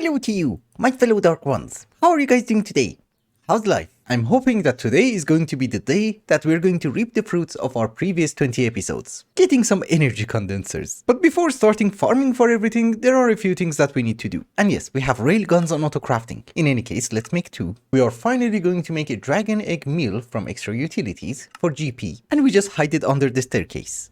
Hello to you, my fellow Dark Ones. How are you guys doing today? How's life? I'm hoping that today is going to be the day that we're going to reap the fruits of our previous 20 episodes, getting some energy condensers. But before starting farming for everything, there are a few things that we need to do. And yes, we have railguns on auto crafting. In any case, let's make two. We are finally going to make a dragon egg meal from extra utilities for GP, and we just hide it under the staircase.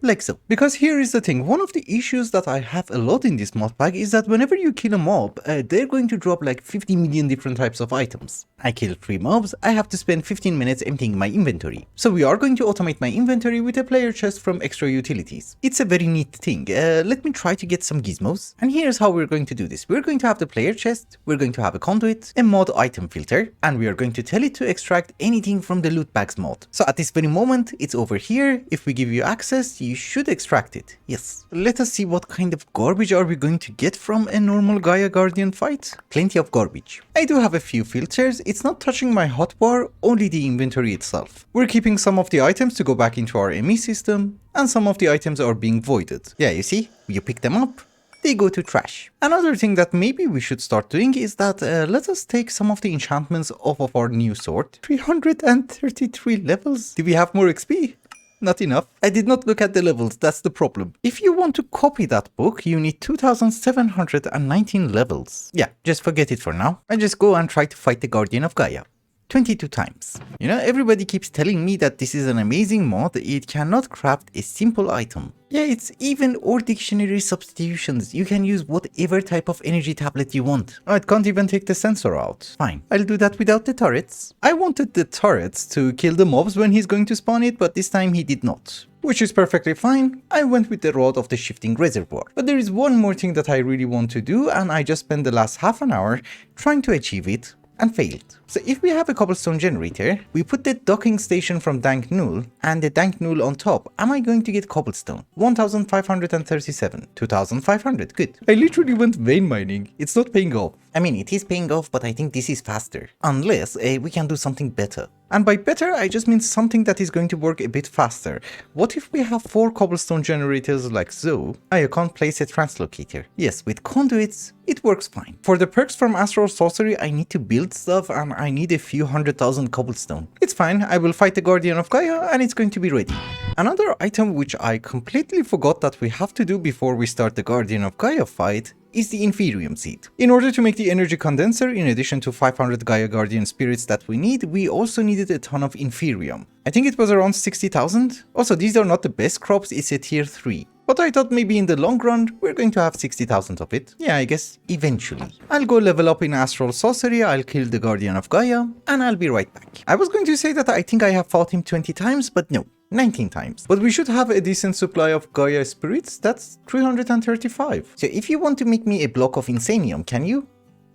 Like so. Because here is the thing, one of the issues that I have a lot in this mod pack is that whenever you kill a mob, they're going to drop like 50 million different types of items. I kill 3 mobs, I have to spend 15 minutes emptying my inventory. So we are going to automate my inventory with a player chest from extra utilities. It's a very neat thing. Let me try to get some gizmos. And here's how we're going to do this. We're going to have the player chest, we're going to have a conduit, a mod item filter, and we are going to tell it to extract anything from the loot bags mod. So at this very moment, it's over here. If we give you access, you should extract it. Yes. Let us see what kind of garbage are we going to get from a normal Gaia Guardian fight. Plenty of garbage. I do have a few filters. It's not touching my hotbar, only the inventory itself. We're keeping some of the items to go back into our ME system, and some of the items are being voided. Yeah, you see? You pick them up, they go to trash. Another thing that maybe we should start doing is that let us take some of the enchantments off of our new sword. 333 levels. Do we have more XP? Not enough. I did not look at the levels, that's the problem. If you want to copy that book, you need 2719 levels. Yeah, just forget it for now. And just go and try to fight the Guardian of Gaia. 22 times. You know, everybody keeps telling me that this is an amazing mod, it cannot craft a simple item. Yeah, it's even or dictionary substitutions. You can use whatever type of energy tablet you want. Oh, it can't even take the sensor out. Fine, I'll do that without the turrets. I wanted the turrets to kill the mobs when he's going to spawn it, but this time he did not. Which is perfectly fine. I went with the Rod of the Shifting Reservoir. But there is one more thing that I really want to do, and I just spent the last half an hour trying to achieve it, and failed. So if we have a cobblestone generator, we put the docking station from Dank Null and the Dank Null on top. Am I going to get cobblestone? 1537, 2500, good. I literally went vein mining. It's not paying off. I mean, it is paying off, but I think this is faster. Unless we can do something better. And by better, I just mean something that is going to work a bit faster. What if we have 4 cobblestone generators like so? I can't place a translocator. Yes, with conduits, it works fine. For the perks from Astral Sorcery, I need to build stuff and I need a few 100,000 cobblestone. It's fine, I will fight the Guardian of Gaia and it's going to be ready. Another item which I completely forgot that we have to do before we start the Guardian of Gaia fight is the Inferium Seed. In order to make the energy condenser, in addition to 500 Gaia Guardian spirits that we need, we also needed a ton of Inferium. I think it was around 60,000. Also, these are not the best crops, it's a tier 3. But I thought maybe in the long run, we're going to have 60,000 of it. Yeah, I guess eventually. I'll go level up in Astral Sorcery, I'll kill the Guardian of Gaia, and I'll be right back. I was going to say that I think I have fought him 20 times, but no. 19 times. But we should have a decent supply of Gaia spirits, that's 335. So if you want to make me a block of Insanium, can you?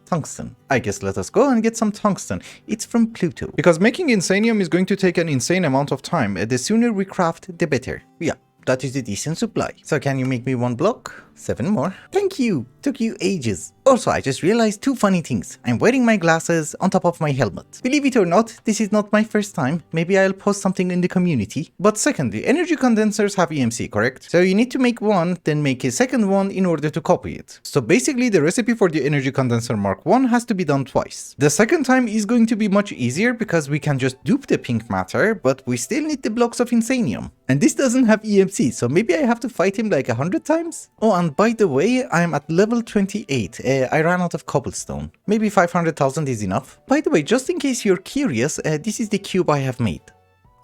Tungsten. I guess let us go and get some tungsten. It's from Pluto. Because making Insanium is going to take an insane amount of time. The sooner we craft, the better. Yeah. That is a decent supply. So can you make me 1 block? 7 more. Thank you. Took you ages. Also, I just realized 2 funny things. I'm wearing my glasses on top of my helmet. Believe it or not, this is not my first time. Maybe I'll post something in the community. But secondly, energy condensers have EMC, correct? So you need to make one, then make a second one in order to copy it. So basically the recipe for the energy condenser Mark 1 has to be done twice. The second time is going to be much easier because we can just dupe the pink matter, but we still need the blocks of Insanium. And this doesn't have EMC, so maybe I have to fight him like 100 times? Oh, and by the way, I'm at level 28. I ran out of cobblestone. Maybe 500,000 is enough. By the way, just in case you're curious, this is the cube I have made.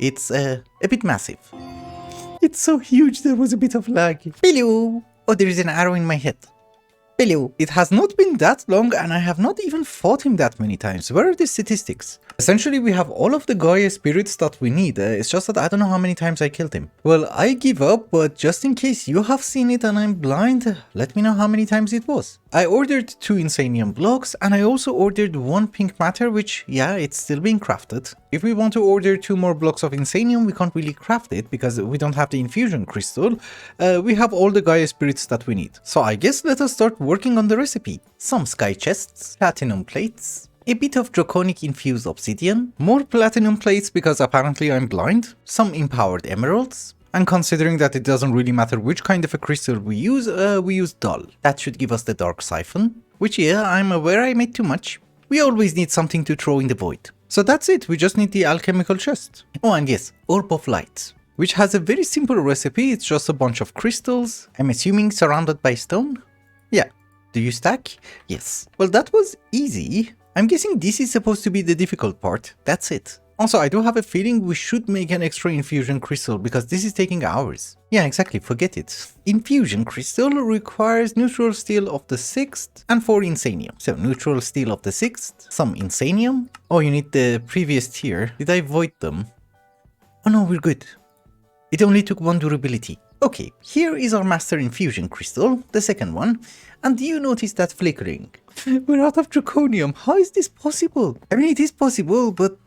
It's a bit massive. It's so huge, there was a bit of lag. Bello! Oh, there is an arrow in my head. Bello. It has not been that long and I have not even fought him that many times. Where are the statistics? Essentially, we have all of the Gaia spirits that we need. It's just that I don't know how many times I killed him. Well, I give up, but just in case you have seen it and I'm blind, let me know how many times it was. I ordered 2 Insanium blocks and I also ordered 1 pink matter, which, yeah, it's still being crafted. If we want to order 2 more blocks of Insanium, we can't really craft it because we don't have the infusion crystal. We have all the Gaia spirits that we need. So I guess let us start working on the recipe. Some sky chests, platinum plates, a bit of draconic infused obsidian, more platinum plates because apparently I'm blind, some empowered emeralds, And considering that it doesn't really matter which kind of a crystal we use dull. That should give us the dark siphon. which yeah, I'm aware I made too much. We always need something to throw in the void. So that's it, we just need the alchemical chest. Oh, and yes, Orb of Light, which has a very simple recipe. It's just a bunch of crystals, I'm assuming surrounded by stone? Yeah. Do you stack? Yes. Well, that was easy. I'm guessing this is supposed to be the difficult part. That's it. Also, I do have a feeling we should make an extra infusion crystal because this is taking hours. Yeah, exactly, forget it. Infusion crystal requires neutral steel of the 6th and 4 insanium. So neutral steel of the 6th, some insanium. Oh, you need the previous tier. Did I void them? Oh no, we're good. It only took 1 durability. Okay, here is our master infusion crystal, the second one. And do you notice that flickering? We're out of draconium. How is this possible? I mean, it is possible, but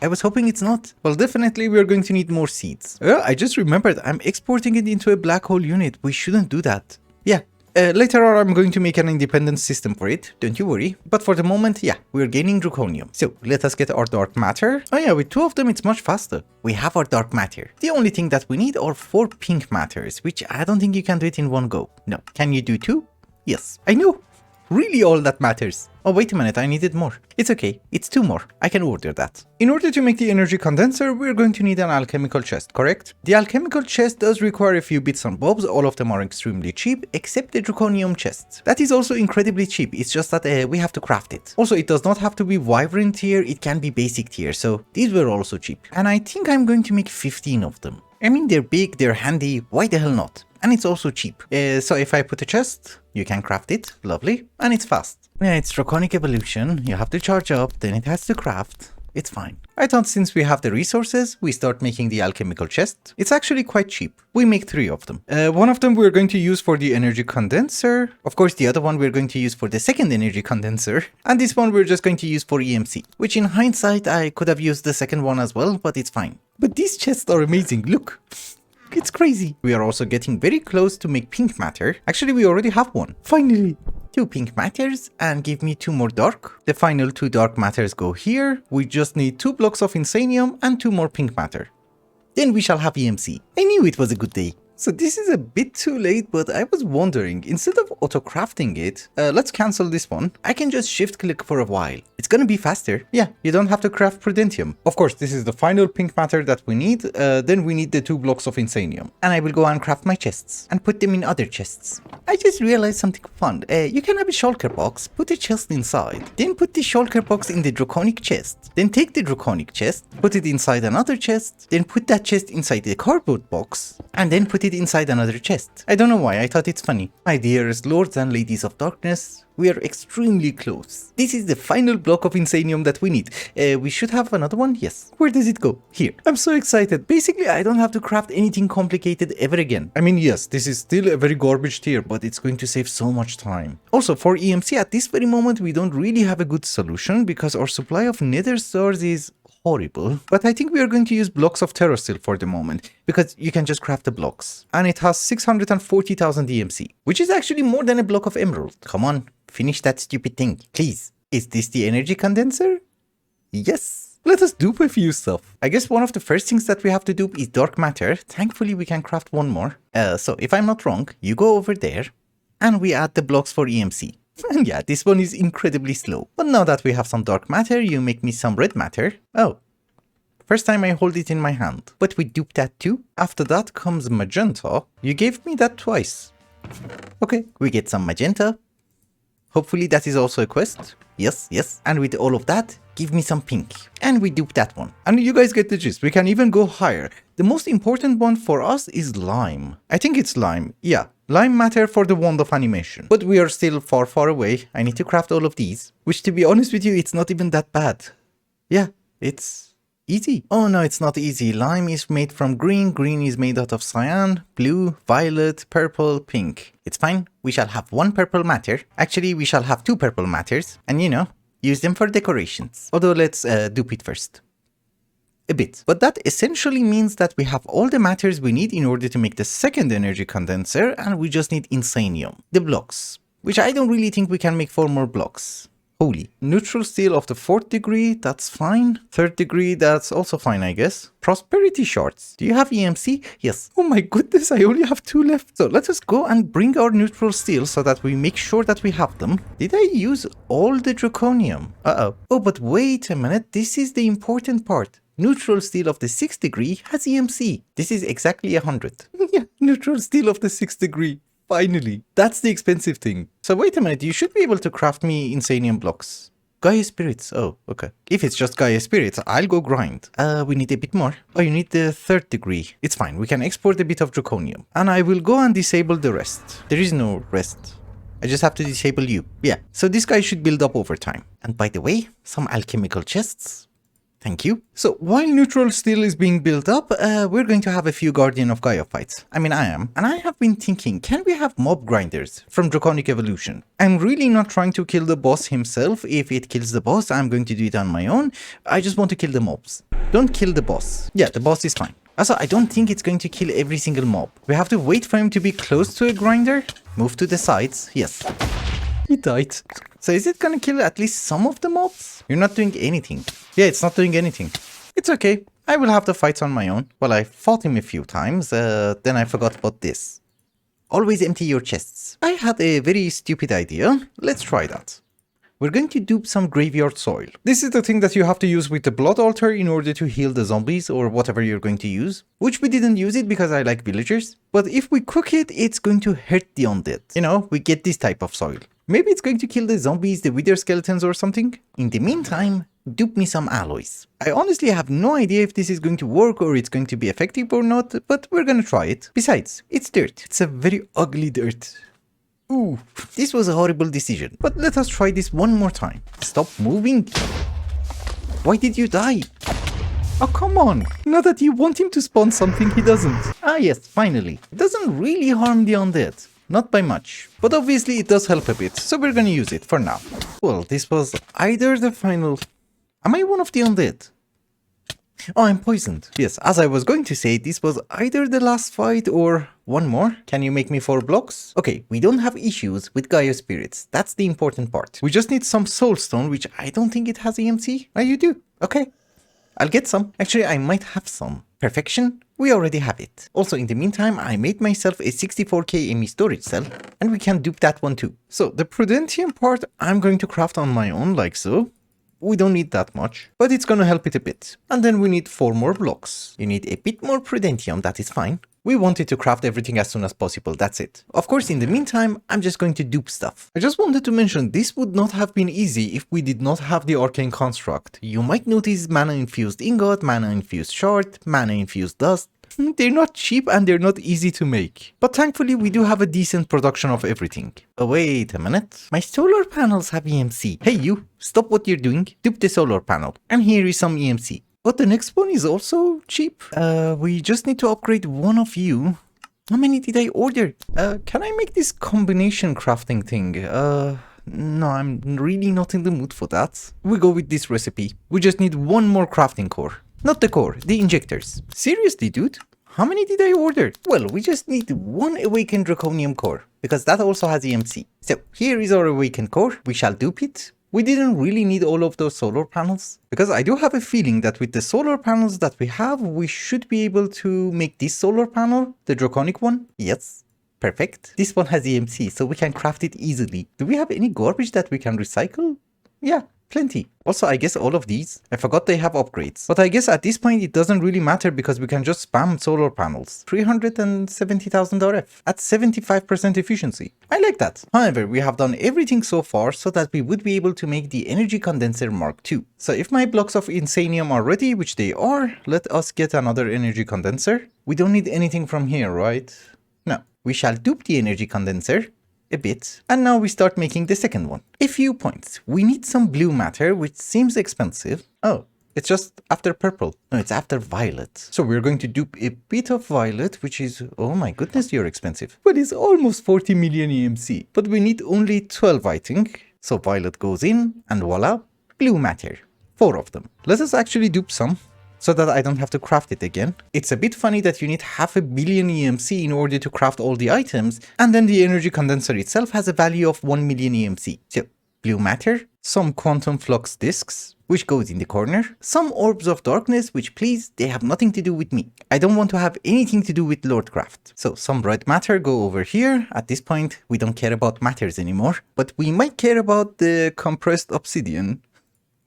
I was hoping it's not. Well, definitely we're going to need more seeds. I just remembered I'm exporting it into a black hole unit. We shouldn't do that. Yeah, later on I'm going to make an independent system for it. Don't you worry. But for the moment, yeah, we're gaining draconium. So let us get our dark matter. Oh yeah, with 2 of them it's much faster. We have our dark matter. The only thing that we need are 4 pink matters, which I don't think you can do it in one go. No. Can you do 2? Yes. I know. Really all that matters. Oh, wait a minute, I needed more. It's okay, it's 2 more. I can order that. In order to make the energy condenser, we're going to need an alchemical chest, correct? The alchemical chest does require a few bits and bobs. All of them are extremely cheap, except the draconium chest. That is also incredibly cheap. It's just that we have to craft it. Also, it does not have to be wyvern tier, it can be basic tier, so these were also cheap. And I think I'm going to make 15 of them. I mean, they're big, they're handy, why the hell not? And it's also cheap. So if I put a chest, you can craft it, lovely, and it's fast. Yeah, it's Draconic Evolution, you have to charge up, then it has to craft. It's fine. I thought since we have the resources, we start making the alchemical chest. It's actually quite cheap. We make 3 of them. One of them we're going to use for the energy condenser. Of course, the other one we're going to use for the second energy condenser. And this one we're just going to use for EMC. Which in hindsight, I could have used the second one as well, but it's fine. But these chests are amazing, look. It's crazy. We are also getting very close to make pink matter. Actually, we already have one. Finally. 2 pink matters and give me 2 more dark. The final 2 dark matters go here. We just need 2 blocks of insanium and 2 more pink matter. Then we shall have EMC. I knew it was a good day. So this is a bit too late, but I was wondering, instead of auto-crafting it, let's cancel this one. I can just shift-click for a while. It's gonna be faster. Yeah, you don't have to craft Prudentium. Of course, this is the final pink matter that we need. Then we need the 2 blocks of Insanium. And I will go and craft my chests and put them in other chests. I just realized something fun. You can have a shulker box, put a chest inside, then put the shulker box in the draconic chest. Then take the draconic chest, put it inside another chest, then put that chest inside the cardboard box, and then put it inside another chest. I don't know why, I thought it's funny. My dearest lords and ladies of darkness, we are extremely close. This is the final block of Insanium that we need. We should have another one? Yes. Where does it go? Here. I'm so excited. Basically, I don't have to craft anything complicated ever again. I mean, yes, this is still a very garbage tier, but it's going to save so much time. Also, for EMC, at this very moment, we don't really have a good solution because our supply of nether stars is horrible, but I think we are going to use blocks of Terrasteel for the moment, because you can just craft the blocks. And it has 640,000 EMC, which is actually more than a block of emerald. Come on, finish that stupid thing, please. Is this the energy condenser? Yes. Let us dupe a few stuff. I guess one of the first things that we have to dupe is dark matter. Thankfully, we can craft one more. So if I'm not wrong, you go over there, and we add the blocks for EMC. And yeah, this one is incredibly slow. But now that we have some dark matter, you make me some red matter. Oh, first time I hold it in my hand. But we dupe that too. After that comes magenta. You gave me that twice. Okay, we get some magenta. Hopefully that is also a quest. Yes, yes. And with all of that, give me some pink. And we dupe that one. And you guys get the gist. We can even go higher. The most important one for us is lime. I think it's lime. Yeah. Lime matter for the wand of animation. But we are still far, far away. I need to craft all of these. Which, to be honest with you, it's not even that bad. Yeah, it's easy. Oh no, it's not easy. Lime is made from green. Green is made out of cyan, blue, violet, purple, pink. It's fine. We shall have 1 purple matter. Actually, we shall have 2 purple matters. And you know, use them for decorations. Although let's dupe it first. A bit. But that essentially means that we have all the matters we need in order to make the second energy condenser, and we just need Insanium. The blocks. Which I don't really think we can make 4 more blocks. Holy. Neutral steel of the 4th degree, that's fine. 3rd degree, that's also fine, I guess. Prosperity shards. Do you have EMC? Yes. Oh my goodness, I only have 2 left. So let us go and bring our neutral steel so that we make sure that we have them. Did I use all the draconium? Uh-oh. Oh, but wait a minute. This is the important part. Neutral steel of the 6th degree has EMC. This is exactly 100. Yeah, neutral steel of the 6th degree. Finally. That's the expensive thing. So wait a minute, you should be able to craft me insanium blocks. Gaia spirits. Oh, okay. If it's just Gaia spirits, I'll go grind. We need a bit more. Oh, you need the 3rd degree. It's fine. We can export a bit of draconium. And I will go and disable the rest. There is no rest. I just have to disable you. Yeah. So this guy should build up over time. And by the way, some alchemical chests. Thank you. So while neutral steel is being built up, we're going to have a few Guardian of Gaia fights. I mean, I am. And I have been thinking, can we have mob grinders from Draconic Evolution? I'm really not trying to kill the boss himself. If it kills the boss, I'm going to do it on my own. I just want to kill the mobs. Don't kill the boss. Yeah, the boss is fine. Also, I don't think it's going to kill every single mob. We have to wait for him to be close to a grinder. Move to the sides. Yes. He died. So is it gonna kill at least some of the mobs? You're not doing anything. Yeah, it's not doing anything. It's okay. I will have the fights on my own. Well, I fought him a few times, then I forgot about this. Always empty your chests. I had a very stupid idea. Let's try that. We're going to dupe some graveyard soil. This is the thing that you have to use with the blood altar in order to heal the zombies or whatever you're going to use. Which we didn't use it because I like villagers. But if we cook it, it's going to hurt the undead. You know, we get this type of soil. Maybe it's going to kill the zombies, the wither skeletons or something. In the meantime, dupe me some alloys. I honestly have no idea if this is going to work or it's going to be effective or not, but we're gonna try it. Besides, it's dirt. It's a very ugly dirt. Ooh, this was a horrible decision. But let us try this one more time. Stop moving. Why did you die? Oh, come on. Now that you want him to spawn something, he doesn't. Ah yes, finally. It doesn't really harm the undead. Not by much. But obviously it does help a bit, so we're gonna use it for now. Well, this was either the final... Am I one of the undead? Oh, I'm poisoned. Yes, as I was going to say, this was either the last fight or one more. Can you make me 4 blocks? Okay, we don't have issues with Gaia spirits. That's the important part. We just need some soulstone, which I don't think it has EMC. Oh, you do? Okay. I'll get some. Actually, I might have some. Perfection? We already have it. Also, in the meantime, I made myself a 64k ME storage cell, and we can dupe that one too. So, the Prudentium part, I'm going to craft on my own, like so. We don't need that much, but it's gonna help it a bit. And then we need 4 more blocks. You need a bit more Prudentium, that is fine. We wanted to craft everything as soon as possible, that's it. Of course, in the meantime, I'm just going to dupe stuff. I just wanted to mention, this would not have been easy if we did not have the Arcane Construct. You might notice mana-infused ingot, mana-infused shard, mana-infused dust. They're not cheap and they're not easy to make. But thankfully we do have a decent production of everything. Oh, wait a minute. My solar panels have EMC. Hey you, stop what you're doing, dupe the solar panel. And here is some EMC. But the next one is also cheap. We just need to upgrade one of you. How many did I order? Can I make this combination crafting thing? No, I'm really not in the mood for that. We go with this recipe. We just need one more crafting core. Not the core, the injectors. Seriously, dude? How many did I order? Well, we just need one awakened draconium core, because that also has EMC. So, here is our awakened core. We shall dupe it. We didn't really need all of those solar panels, because I do have a feeling that with the solar panels that we have, we should be able to make this solar panel, the draconic one. Yes. Perfect. This one has EMC, so we can craft it easily. Do we have any garbage that we can recycle? Yeah. Plenty. Also, I guess all of these. I forgot they have upgrades. But I guess at this point it doesn't really matter because we can just spam solar panels. 370,000 RF at 75% efficiency. I like that. However, we have done everything so far so that we would be able to make the energy condenser Mark II. So if my blocks of insanium are ready, which they are, let us get another energy condenser. We don't need anything from here, right? No. We shall dupe the energy condenser a bit, and now we start making the second one. A few points. We need some blue matter, which seems expensive. Oh, it's just after purple. No, it's after violet. So we're going to dupe a bit of violet, which is, oh my goodness, you're expensive. But it's almost 40 million EMC. But we need only 12, I think. So violet goes in, and voila, blue matter. 4 of them. Let us actually dupe some, so that I don't have to craft it again. It's a bit funny that you need 500 million EMC in order to craft all the items, and then the energy condenser itself has a value of 1 million EMC. So, blue matter, some quantum flux disks, which goes in the corner, some orbs of darkness, which please, they have nothing to do with me. I don't want to have anything to do with Lordcraft. So some red matter go over here. At this point, we don't care about matters anymore, but we might care about the compressed obsidian.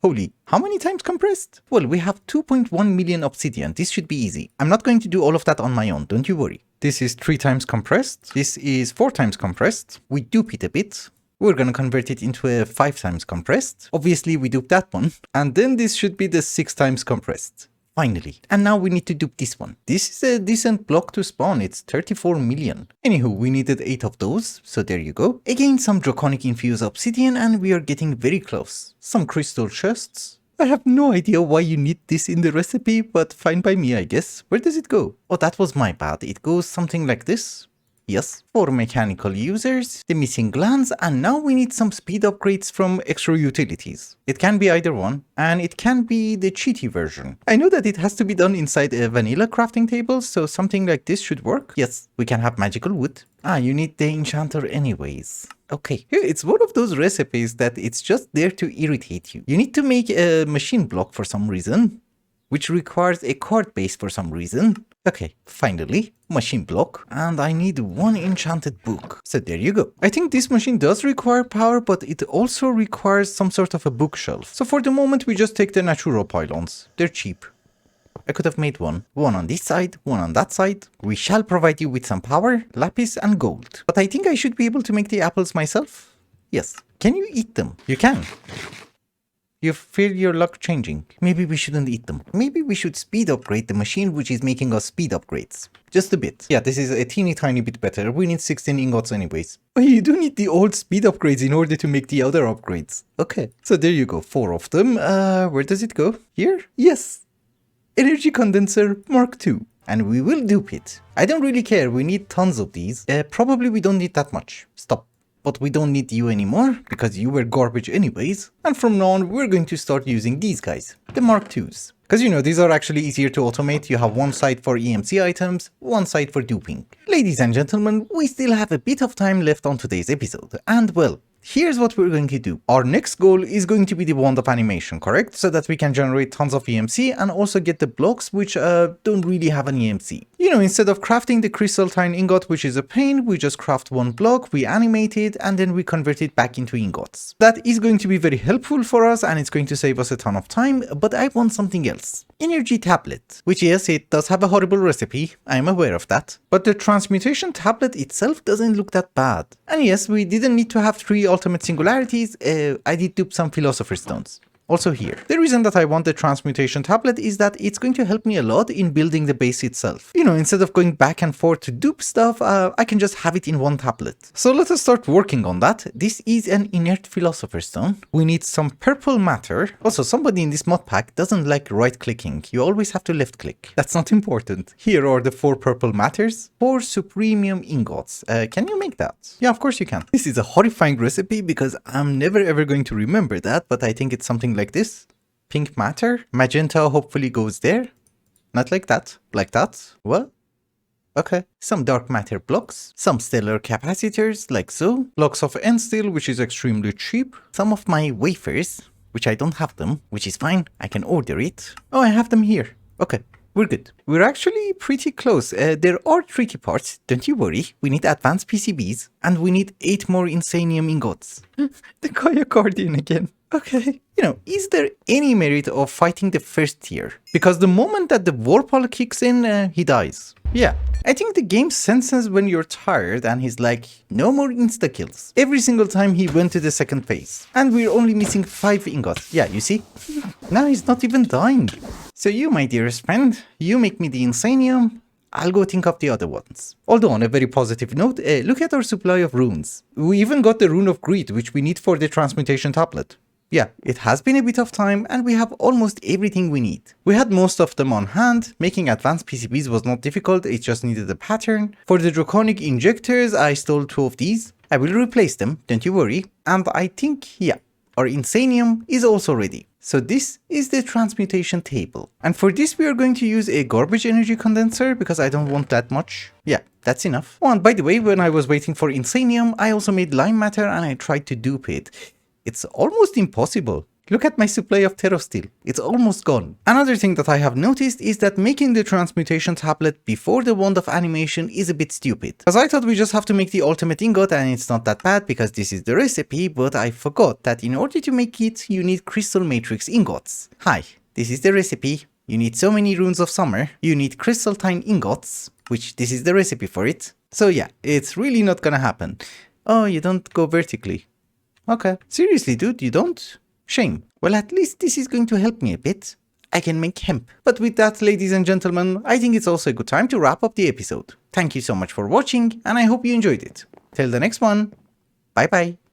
Holy, how many times compressed? Well, we have 2.1 million obsidian. This should be easy. I'm not going to do all of that on my own, don't you worry. This is 3 times compressed. This is 4 times compressed. We dupe it a bit. We're gonna convert it into a 5 times compressed. Obviously, we dupe that one. And then this should be the 6 times compressed. Finally. And now we need to dupe this one. This is a decent block to spawn. It's 34 million. Anywho, we needed 8 of those. So there you go. Again, some draconic infused obsidian and we are getting very close. Some crystal chests. I have no idea why you need this in the recipe, but fine by me, I guess. Where does it go? Oh, that was my bad. It goes something like this. Yes, for mechanical users, the missing glands, and now we need some speed upgrades from extra utilities. It can be either one, and it can be the cheaty version. I know that it has to be done inside a vanilla crafting table, so something like this should work. Yes, we can have magical wood. Ah, you need the enchanter anyways. Okay, it's one of those recipes that it's just there to irritate you. You need to make a machine block for some reason, which requires a card base for some reason. Okay, finally, machine block, and I need 1 enchanted book. So there you go. I think this machine does require power, but it also requires some sort of a bookshelf. So for the moment, we just take the natural pylons. They're cheap. I could have made one on this side, one on that side. We shall provide you with some power, lapis, and gold. But I think I should be able to make the apples myself. Yes. Can you eat them? You can. You feel your luck changing. Maybe we shouldn't eat them. Maybe we should speed upgrade the machine which is making us speed upgrades. Just a bit. Yeah, this is a teeny tiny bit better. We need 16 ingots anyways. Oh, you do need the old speed upgrades in order to make the other upgrades. Okay, so there you go. 4 of them. Where does it go? Here? Yes. Energy Condenser Mark II. And we will dupe it. I don't really care. We need tons of these. Probably we don't need that much. Stop. But we don't need you anymore, because you were garbage anyways. And from now on, we're going to start using these guys, the Mark IIs. Because you know, these are actually easier to automate. You have one side for EMC items, one side for duping. Ladies and gentlemen, we still have a bit of time left on today's episode. And well, here's what we're going to do. Our next goal is going to be the wand of animation, correct? So that we can generate tons of EMC and also get the blocks which don't really have an EMC. You know, instead of crafting the crystalline ingot, which is a pain, we just craft one block, we animate it, and then we convert it back into ingots. That is going to be very helpful for us and it's going to save us a ton of time, but I want something else. Energy tablet, which yes, it does have a horrible recipe, I'm aware of that. But the transmutation tablet itself doesn't look that bad. And yes, we didn't need to have 3 ultimate singularities, I did dupe some philosopher's stones. Also here. The reason that I want the transmutation tablet is that it's going to help me a lot in building the base itself. You know, instead of going back and forth to dupe stuff, I can just have it in one tablet. So let us start working on that. This is an inert philosopher's stone. We need some purple matter. Also, somebody in this mod pack doesn't like right clicking. You always have to left click. That's not important. Here are the 4 purple matters. 4 supremium ingots. Can you make that? Yeah, of course you can. This is a horrifying recipe because I'm never ever going to remember that, but I think it's something like this. Pink matter. Magenta hopefully goes there. Not like that. Like that. Well, okay. Some dark matter blocks. Some stellar capacitors, like so. Blocks of N steel, which is extremely cheap. Some of my wafers, which I don't have them, which is fine. I can order it. Oh, I have them here. Okay. We're good. We're actually pretty close. There are tricky parts. Don't you worry. We need advanced PCBs. And we need 8 more Insanium ingots. The Kaya Guardian again. Okay. You know, is there any merit of fighting the first tier? Because the moment that the Vorpal kicks in, he dies. Yeah. I think the game senses when you're tired and he's like, no more insta-kills. Every single time he went to the second phase. And we're only missing 5 ingots. Yeah, you see? Now he's not even dying. So you, my dearest friend, you make me the Insanium. I'll go think of the other ones. Although on a very positive note, look at our supply of runes. We even got the Rune of Greed, which we need for the transmutation tablet. Yeah, it has been a bit of time and we have almost everything we need. We had most of them on hand. Making advanced PCBs was not difficult, it just needed a pattern. For the draconic injectors, I stole 2 of these. I will replace them, don't you worry. And I think, yeah, our Insanium is also ready. So this is the transmutation table. And for this we are going to use a garbage energy condenser because I don't want that much. Yeah, that's enough. Oh, and by the way, when I was waiting for Insanium, I also made lime matter and I tried to dupe it. It's almost impossible. Look at my supply of Terrosteel. It's almost gone. Another thing that I have noticed is that making the transmutation tablet before the wand of animation is a bit stupid. Cause I thought we just have to make the ultimate ingot and it's not that bad because this is the recipe, but I forgot that in order to make it, you need crystal matrix ingots. Hi, this is the recipe. You need so many runes of summer. You need crystalline ingots, which this is the recipe for it. So yeah, it's really not gonna happen. Oh, you don't go vertically. Okay. Seriously, dude, you don't? Shame. Well, at least this is going to help me a bit. I can make hemp. But with that, ladies and gentlemen, I think it's also a good time to wrap up the episode. Thank you so much for watching, and I hope you enjoyed it. Till the next one, bye bye.